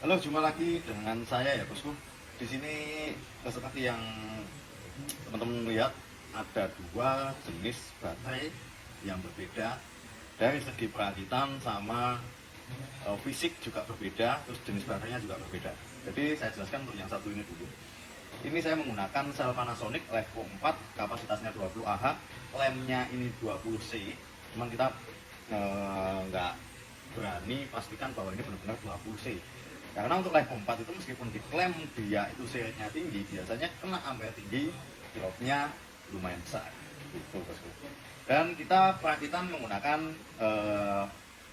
Halo, jumpa lagi dengan saya ya bosku. Di sini seperti yang teman-teman lihat, ada dua jenis baterai yang berbeda dari segi perakitan sama fisik juga berbeda, terus jenis baterainya juga berbeda. Jadi saya jelaskan untuk yang satu ini dulu. Ini saya menggunakan sel Panasonic Levo 4, kapasitasnya 20 Ah, lemnya ini 20C. Cuman kita nggak berani pastikan bahwa ini benar-benar 20C. Karena untuk Levo 4 itu meskipun diklaim dia itu C-nya tinggi, biasanya kena ampere tinggi, dropnya lumayan besar. Gitu, bosku. Dan kita perakitan menggunakan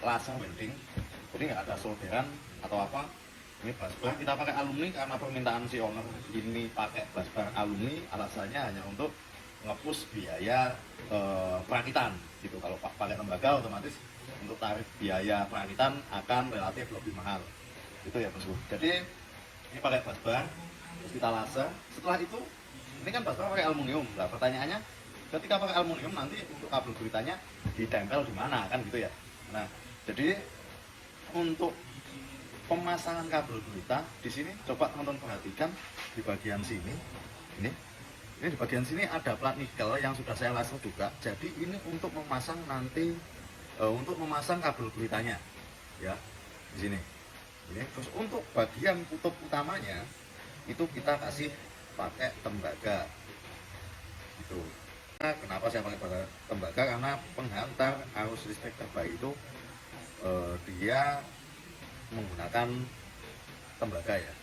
laser welding, jadi nggak ada solderan atau apa. Ini busbar kita pakai alumni karena permintaan si owner ini pakai busbar alumni, alasannya hanya untuk ngepush biaya perakitan gitu. Kalau pakai tembaga otomatis untuk tarif biaya perakitan akan relatif lebih mahal gitu ya bosku. Jadi ini pakai busbar, terus kita laser. Setelah itu ini kan busbar pakai aluminium. Nah pertanyaannya, ketika pakai aluminium nanti untuk kabel guritanya ditempel di mana kan gitu ya. Nah jadi untuk pemasangan kabel gurita di sini coba teman-teman perhatikan di bagian sini. Ini di bagian sini ada plat nikel yang sudah saya laser juga. Jadi ini untuk memasang nanti untuk memasang kabel guritanya ya di sini. Ini terus untuk bagian kutub utamanya itu kita kasih pakai tembaga. Itu. Nah, kenapa saya pakai tembaga? Karena penghantar arus listrik terbaik itu dia menggunakan tembaga ya.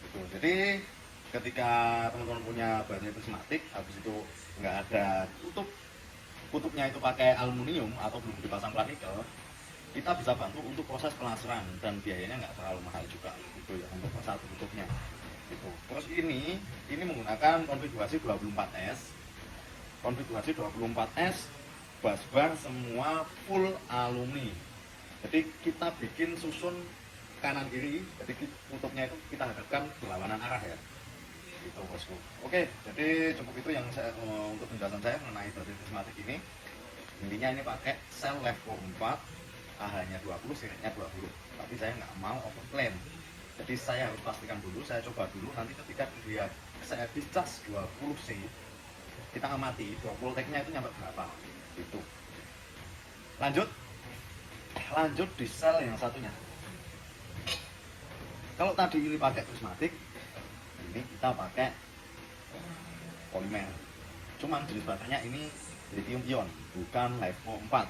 Gitu. Jadi ketika teman-teman punya baterai prismatik, habis itu nggak ada kutubnya itu pakai aluminium atau belum dipasang plat nikel, kita bisa bantu untuk proses pelaseran dan biayanya nggak terlalu mahal juga gitu ya untuk satu kutubnya. Gitu. Terus ini menggunakan konfigurasi 24S. Konfigurasi 24S, busbar semua full alumni. Jadi kita bikin susun kanan kiri, jadi kutubnya itu kita hadapkan berlawanan arah ya. Gitu bosku. Oke, jadi cukup itu yang saya untuk penjelasan saya mengenai baterai prismatik ini. Intinya ini pakai sel Levo 4, AH-nya 20, sirinya 20. Tapi saya nggak mau overclaim. Jadi saya harus pastikan dulu, saya coba dulu, nanti ketika dia saya dicas 20C, kita amati 20 voltnya itu nyampe berapa. Gitu. Lanjut di sel yang satunya. Kalau tadi ini pakai prismatik, ini kita pakai polimer. Cuman jenis baterainya ini lithium ion, bukan Levo 4.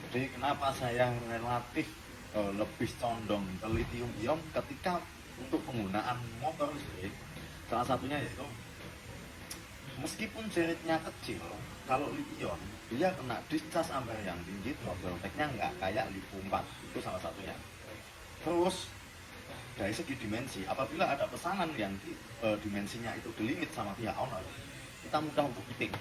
Jadi kenapa saya relatif lebih condong ke lithium ion ketika untuk penggunaan motor listrik? Salah satunya yaitu meskipun jeritnya kecil, kalau lithium dia kena discharge ampere yang tinggi, drop voltage-nya nggak kayak Levo 4. Itu salah satunya. Terus dari segi dimensi, apabila ada pesanan yang dimensinya itu dilimit sama pihak owner, kita mudah untuk fitting.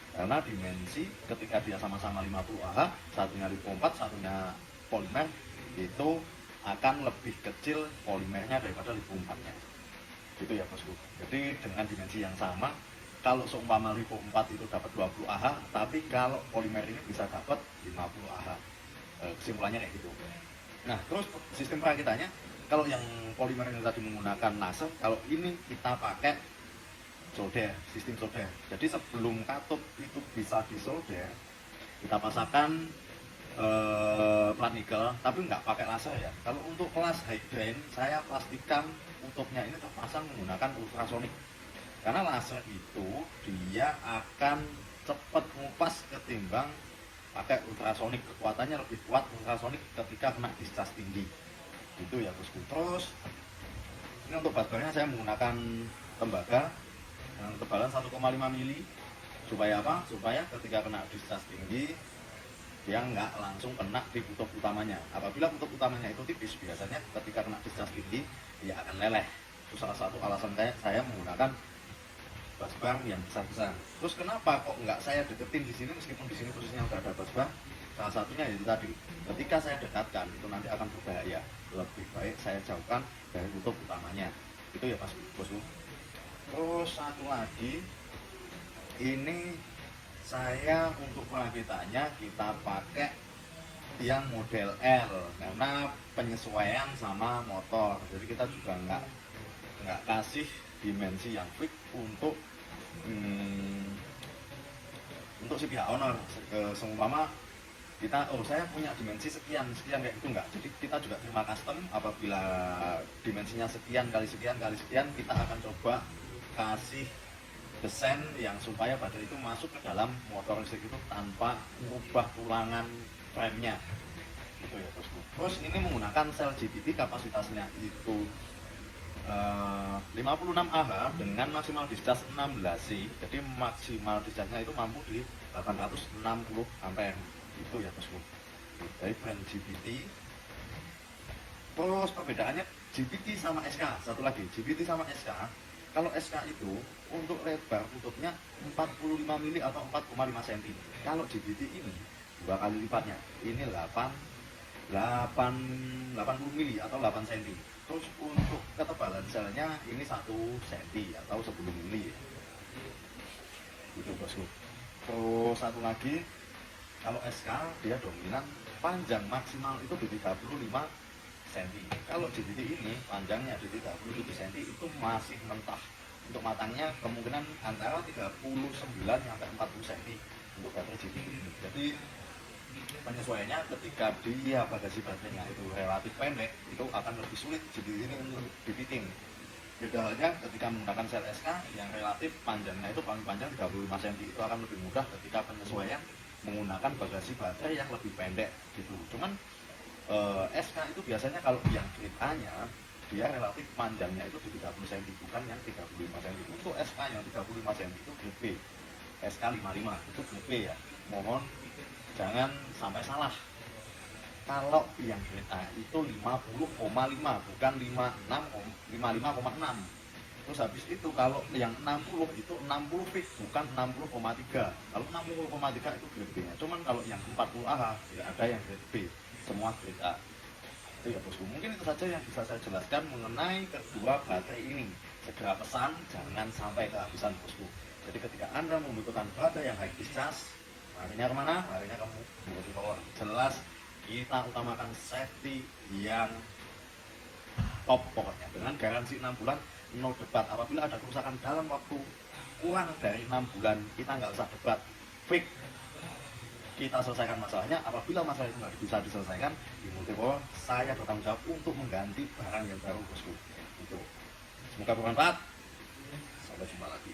Karena dimensi ketika dia sama-sama 50 Ah, satunya Levo 4, satunya polimer, itu akan lebih kecil polimernya daripada Levo 4-nya. Gitu ya bosku. Jadi dengan dimensi yang sama, kalau seumpama Levo 4 itu dapat 20 Ah, tapi kalau polimer ini bisa dapat 50 Ah. Kesimpulannya kayak gitu. Nah, terus sistem perakitannya, kalau yang polimer yang tadi menggunakan laser, kalau ini kita pakai solder, sistem solder. Jadi sebelum katup itu bisa disolder, kita pasangkan plat nikel, tapi nggak pakai laser ya. Kalau untuk kelas high drain, saya pastikan kutubnya ini terpasang menggunakan ultrasonik. Karena laser itu dia akan cepat ngupas ketimbang pakai ultrasonik. Kekuatannya lebih kuat ultrasonik ketika kena discharge tinggi. Itu ya bosku. Terus ini untuk busbarnya saya menggunakan tembaga dengan ketebalan 1,5 mili. Supaya apa? Supaya ketika kena discharge tinggi dia nggak langsung kena di kutub utamanya. Apabila kutub utamanya itu tipis, biasanya ketika kena discharge tinggi dia akan leleh. Itu salah satu alasan saya menggunakan busbar yang besar-besar. Terus kenapa kok nggak saya deketin di sini meskipun di sini posisinya udah ada busbar? Salah satunya itu tadi, ketika saya dekatkan itu nanti akan berbahaya. Lebih baik saya jauhkan dari kutub utamanya. Itu ya pas bosku. Terus satu lagi, ini saya untuk perakitannya kita pakai yang model L karena penyesuaian sama motor. Jadi kita juga nggak kasih dimensi yang fix untuk si pihak owner. Seumpama kita, saya punya dimensi sekian kayak gitu enggak. Jadi kita juga terima custom apabila dimensinya sekian kali sekian, kita akan coba kasih desain yang supaya baterai itu masuk ke dalam motor listrik itu tanpa mengubah tulangan frame-nya. Gitu ya bosku. Terus ini menggunakan sel GBT, kapasitasnya itu 56 Ah dengan maksimal discharge 16 C. Jadi maksimal discharge-nya itu mampu di 860 ampere. Itu ya bosku, dari brand GBT. Terus perbedaannya GBT sama SK, satu lagi GBT sama SK. Kalau SK itu untuk lebar tutupnya 45 mili atau 4,5 cm. Kalau GBT ini dua kali lipatnya, ini 80 mili atau 8 cm. Terus untuk ketebalan selnya ini 1 cm atau 10 mili. Itu bosku. Terus satu lagi, kalau SK dia dominan panjang maksimal itu di 35 cm. Kalau GBT ini panjangnya di 37 cm itu masih mentah. Untuk matangnya kemungkinan antara 39 sampai 40 cm untuk baterai GBT ini. Jadi penyesuaiannya ketika dia bagasi baterainya itu relatif pendek, itu akan lebih sulit GBT ini untuk difitting. Beda halnya ketika menggunakan sel SK yang relatif panjangnya itu paling panjang 35 cm, itu akan lebih mudah ketika penyesuaian menggunakan bagasi baterai yang lebih pendek gitu. Cuman SK itu biasanya kalau yang grade A nya dia relatif panjangnya itu di 30 cm, bukan yang 35 cm. Untuk SK yang 35 cm itu grade B, SK 55 itu grade B ya. Mohon jangan sampai salah. Kalau yang grade A itu 50,5 bukan 55,6. Terus habis itu kalau yang 60 itu 60 fix bukan 60,3. Kalau 60,3 itu grade B nya. Cuman kalau yang 40 Ah ya ada yang grade B, semua grade A. Itu ya bosku. Mungkin itu saja yang bisa saya jelaskan mengenai kedua baterai ini. Segera pesan, jangan sampai kehabisan bosku. Jadi ketika Anda membutuhkan baterai yang high discharge, larinya kemana? Larinya kamu Multi Power. Jelas kita utamakan safety yang top pokoknya, dengan garansi 6 bulan. No debat. Apabila ada kerusakan dalam waktu kurang dari 6 bulan, kita nggak usah debat, fix, kita selesaikan masalahnya. Apabila masalah itu nggak bisa diselesaikan, di Multi Power saya bertanggung jawab untuk mengganti barang yang baru bosku. Itu semoga bermanfaat. Sampai jumpa lagi.